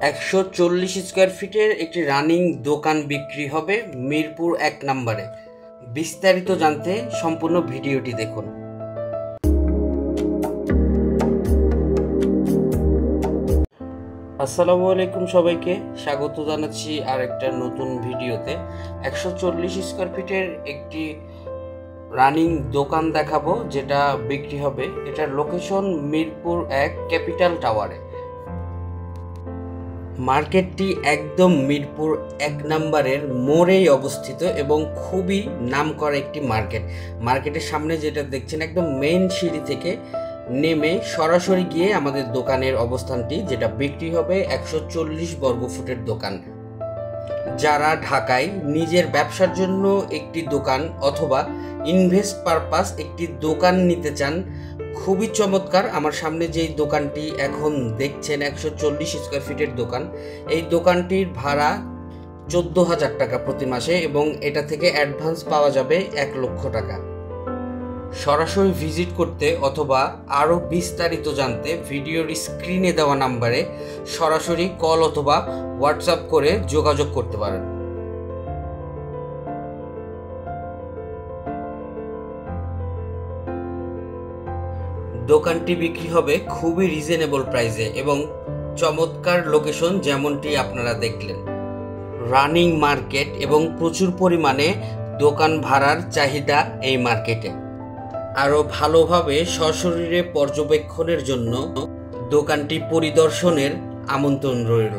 140 square ফিটের একটি running দোকান বিক্রি হবে মিরপুর 1 নম্বরে। বিস্তারিত জানতে সম্পূর্ণ ভিডিওটি দেখুন। আসসালামু আলাইকুম, সবাইকে স্বাগত জানাচ্ছি আর একটা নতুন ভিডিওতে। 140 স্কয়ার ফিটের একটি রানিং দোকান দেখাবো যেটা বিক্রি হবে। এটার লোকেশন মিরপুর 1 ক্যাপিটাল টাওয়ারে। মার্কেটটি একদম মিরপুর 1 নম্বরের মোড়েই অবস্থিত এবং খুবই নামকরা একটি মার্কেটের সামনে যেটা দেখছেন একদম মেইন সিঁড়ি থেকে নেমে সরাসরি গিয়ে আমাদের দোকানের অবস্থানটি, যেটা বিক্রি হবে 140 বর্গফুটের দোকান। যারা ঢাকায় নিজের ব্যবসার জন্য একটি দোকান অথবা ইনভেস্ট পারপাস একটি দোকান নিতে চান, খুবই চমৎকার। আমার সামনে যেই দোকানটি এখন দেখছেন 140 স্কয়ার ফিটের দোকান, এই দোকানটির ভাড়া 14,000 টাকা প্রতি মাসে এবং এটা থেকে অ্যাডভান্স পাওয়া যাবে 1 লক্ষ টাকা। সরাসরি ভিজিট করতে অথবা আরও বিস্তারিত জানতে ভিডিওর স্ক্রিনে দেওয়া নাম্বারে সরাসরি কল অথবা হোয়াটসঅ্যাপ করে যোগাযোগ করতে পারেন। দোকানটি বিক্রি হবে খুবই রিজনেবল প্রাইসে এবং চমৎকার লোকেশন, যেমনটি আপনারা দেখলেন। রানিং মার্কেট এবং প্রচুর পরিমাণে দোকান ভাড়ার চাহিদা এই মার্কেটে। আরও ভালোভাবে সশরীরে পর্যবেক্ষণের জন্য দোকানটি পরিদর্শনের আমন্ত্রণ রইল।